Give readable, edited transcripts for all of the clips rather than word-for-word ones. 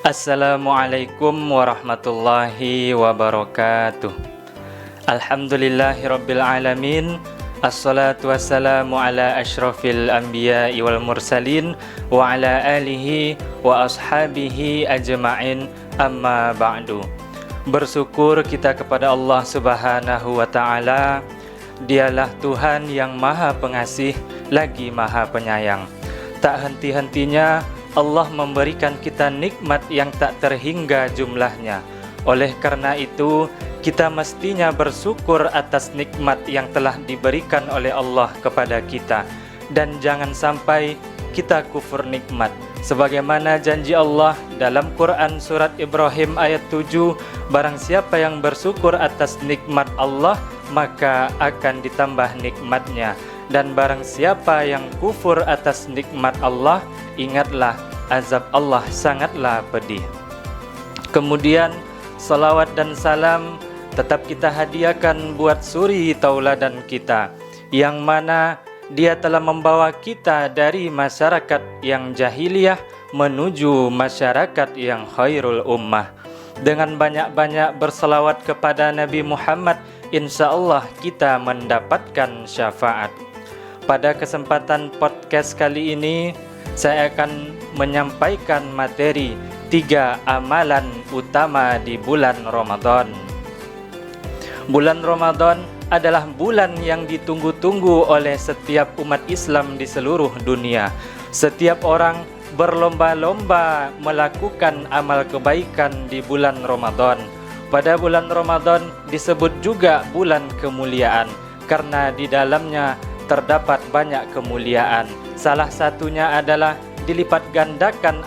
Assalamualaikum warahmatullahi wabarakatuh. Alhamdulillahirabbil alamin. Assalatu wassalamu ala asyrafil anbiya'i wal mursalin wa ala alihi wa ashabihi ajma'in, amma ba'du. Bersyukur kita kepada Allah Subhanahu wa ta'ala. Dialah Tuhan yang maha pengasih lagi maha penyayang. Tak henti-hentinya Allah memberikan kita nikmat yang tak terhingga jumlahnya. Oleh karena itu, kita mestinya bersyukur atas nikmat yang telah diberikan oleh Allah kepada kita. Dan jangan sampai kita kufur nikmat. Sebagaimana janji Allah dalam Quran surat Ibrahim ayat 7, barang siapa yang bersyukur atas nikmat Allah, maka akan ditambah nikmatnya. Dan barang siapa yang kufur atas nikmat Allah, ingatlah azab Allah sangatlah pedih. Kemudian salawat dan salam tetap kita hadiahkan buat suri tauladan kita, yang mana dia telah membawa kita dari masyarakat yang jahiliyah menuju masyarakat yang khairul ummah. Dengan banyak-banyak berselawat kepada Nabi Muhammad, insya Allah kita mendapatkan syafaat. Pada kesempatan podcast kali ini, saya akan menyampaikan materi 3 amalan utama di bulan Ramadan. Bulan Ramadan adalah bulan yang ditunggu-tunggu oleh setiap umat Islam di seluruh dunia. Setiap orang berlomba-lomba melakukan amal kebaikan di bulan Ramadan. Pada bulan Ramadan disebut juga bulan kemuliaan, karena di dalamnya terdapat banyak kemuliaan. Salah satunya adalah dilipat gandakan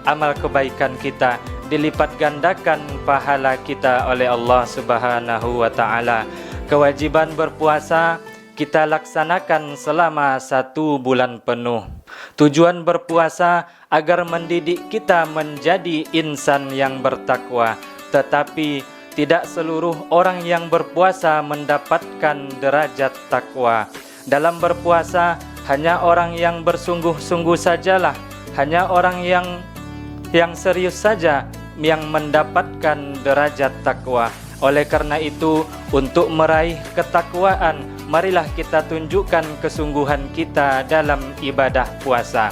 amal kebaikan kita, dilipat gandakan pahala kita oleh Allah Subhanahu wa ta'ala. Kewajiban berpuasa kita laksanakan selama 1 bulan penuh. Tujuan berpuasa agar mendidik kita menjadi insan yang bertakwa. Tetapi tidak seluruh orang yang berpuasa mendapatkan derajat takwa. Dalam berpuasa hanya orang yang bersungguh-sungguh sajalah, hanya orang yang serius saja yang mendapatkan derajat takwa. Oleh karena itu, untuk meraih ketakwaan, marilah kita tunjukkan kesungguhan kita dalam ibadah puasa.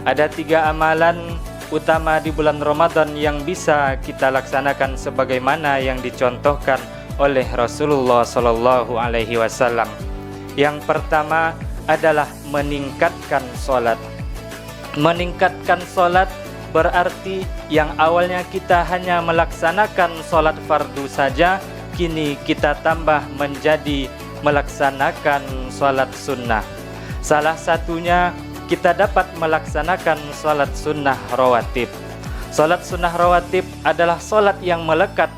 Ada 3 amalan utama di bulan Ramadan yang bisa kita laksanakan sebagaimana yang dicontohkan oleh Rasulullah Shallallahu Alaihi Wasallam. Yang pertama adalah meningkatkan sholat. Meningkatkan sholat berarti yang awalnya kita hanya melaksanakan sholat fardu saja, kini kita tambah menjadi melaksanakan sholat sunnah. Salah satunya kita dapat melaksanakan sholat sunnah rawatib. Sholat sunnah rawatib adalah sholat yang melekat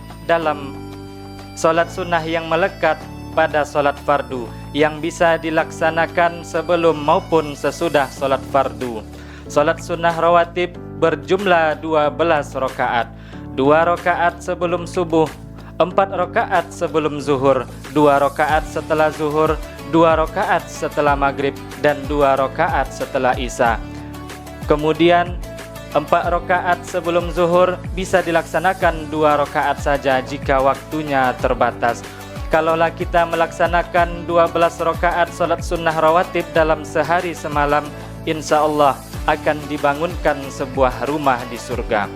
pada sholat fardu, yang bisa dilaksanakan sebelum maupun sesudah sholat fardu. Sholat sunnah rawatib berjumlah 12 rakaat. 2 rakaat sebelum subuh, 4 rakaat sebelum zuhur, 2 rakaat setelah zuhur, 2 rakaat setelah maghrib, dan 2 rakaat setelah isya. Kemudian 4 rakaat sebelum zuhur bisa dilaksanakan 2 rakaat saja jika waktunya terbatas. Kalaulah kita melaksanakan 12 rakaat salat sunnah rawatib dalam sehari semalam, insya Allah akan dibangunkan sebuah rumah di surga.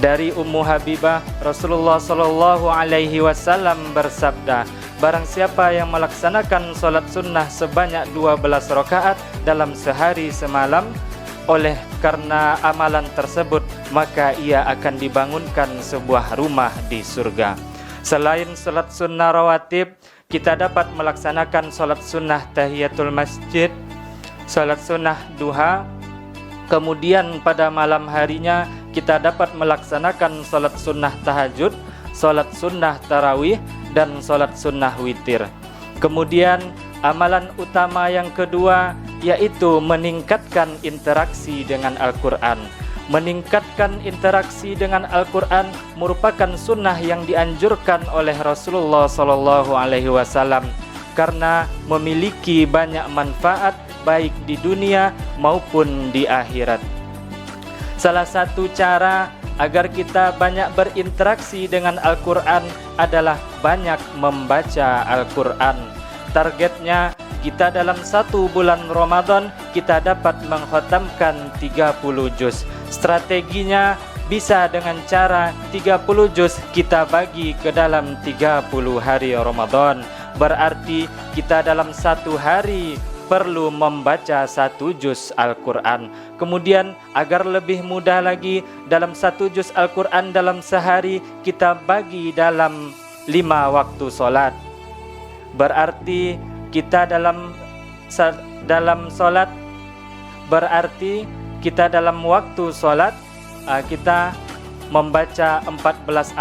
Dari Ummu Habibah, Rasulullah Shallallahu Alaihi Wasallam bersabda, barang siapa yang melaksanakan salat sunnah sebanyak 12 rakaat dalam sehari semalam, oleh karena amalan tersebut, maka ia akan dibangunkan sebuah rumah di surga. Selain salat sunnah rawatib, kita dapat melaksanakan salat sunnah tahiyatul masjid, salat sunnah duha. Kemudian pada malam harinya kita dapat melaksanakan salat sunnah tahajud, salat sunnah tarawih, dan salat sunnah witir. Kemudian amalan utama yang kedua yaitu meningkatkan interaksi dengan Al-Quran. Meningkatkan interaksi dengan Al-Quran merupakan sunnah yang dianjurkan oleh Rasulullah SAW karena memiliki banyak manfaat baik di dunia maupun di akhirat. Salah satu cara agar kita banyak berinteraksi dengan Al-Quran adalah banyak membaca Al-Quran. Targetnya kita dalam 1 bulan Ramadan kita dapat mengkhatamkan 30 juz. Strateginya bisa dengan cara 30 juz kita bagi ke dalam 30 hari Ramadan. Berarti kita dalam 1 hari perlu membaca 1 juz Al-Quran. Kemudian agar lebih mudah lagi, dalam 1 juz Al-Quran dalam sehari kita bagi dalam 5 waktu solat. Berarti kita dalam solat, berarti kita dalam waktu solat kita membaca 14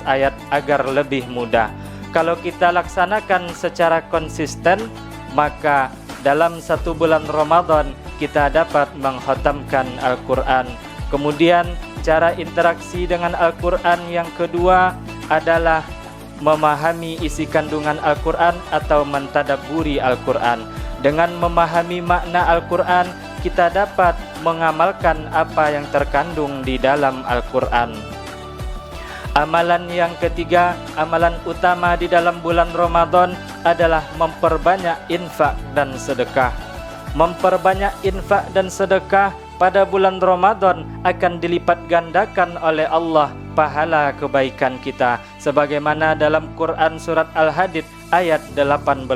ayat agar lebih mudah. Kalau kita laksanakan secara konsisten, maka dalam 1 bulan Ramadan kita dapat mengkhatamkan Al-Quran. Kemudian cara interaksi dengan Al-Quran yang kedua adalah memahami isi kandungan Al-Quran atau mentadabburi Al-Quran. Dengan memahami makna Al-Quran, kita dapat mengamalkan apa yang terkandung di dalam Al-Quran. Amalan yang ketiga, amalan utama di dalam bulan Ramadan adalah memperbanyak infak dan sedekah. Memperbanyak infak dan sedekah pada bulan Ramadan akan dilipat gandakan oleh Allah pahala kebaikan kita, sebagaimana dalam Quran surat Al-Hadid ayat 18.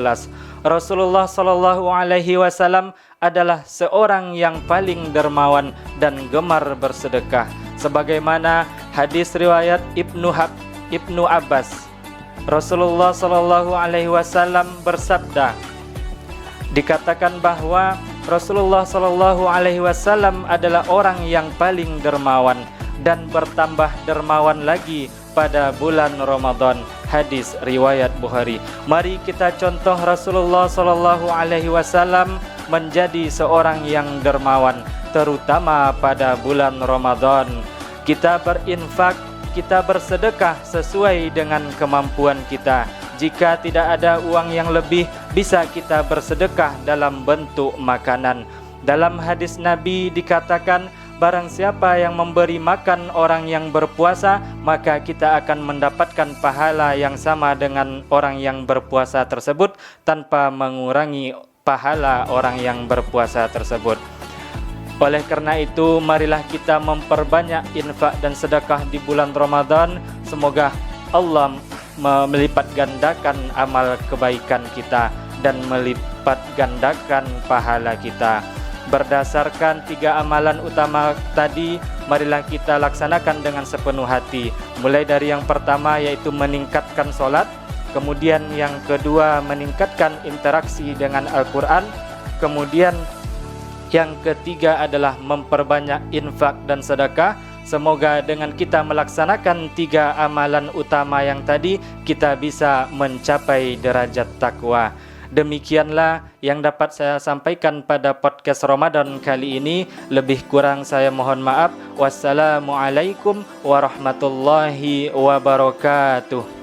Rasulullah SAW adalah seorang yang paling dermawan dan gemar bersedekah, sebagaimana hadis riwayat Ibnu Abbas. Rasulullah SAW bersabda, dikatakan bahwa Rasulullah SAW adalah orang yang paling dermawan dan bertambah dermawan lagi pada bulan Ramadan. Hadis riwayat Bukhari. Mari kita contoh Rasulullah SAW menjadi seorang yang dermawan, terutama pada bulan Ramadan. Kita berinfak, kita bersedekah sesuai dengan kemampuan kita. Jika tidak ada uang yang lebih, bisa kita bersedekah dalam bentuk makanan. Dalam hadis Nabi dikatakan, barang siapa yang memberi makan orang yang berpuasa, maka kita akan mendapatkan pahala yang sama dengan orang yang berpuasa tersebut tanpa mengurangi pahala orang yang berpuasa tersebut. Oleh karena itu, marilah kita memperbanyak infak dan sedekah di bulan Ramadan. Semoga Allah melipat gandakan amal kebaikan kita dan melipat gandakan pahala kita. Berdasarkan 3 amalan utama tadi, marilah kita laksanakan dengan sepenuh hati. Mulai dari yang pertama yaitu meningkatkan sholat, kemudian yang kedua meningkatkan interaksi dengan Al-Quran, kemudian yang ketiga adalah memperbanyak infak dan sedekah. Semoga dengan kita melaksanakan 3 amalan utama yang tadi, kita bisa mencapai derajat takwa. Demikianlah yang dapat saya sampaikan pada podcast Ramadan kali ini. Lebih kurang saya mohon maaf. Wassalamualaikum warahmatullahi wabarakatuh.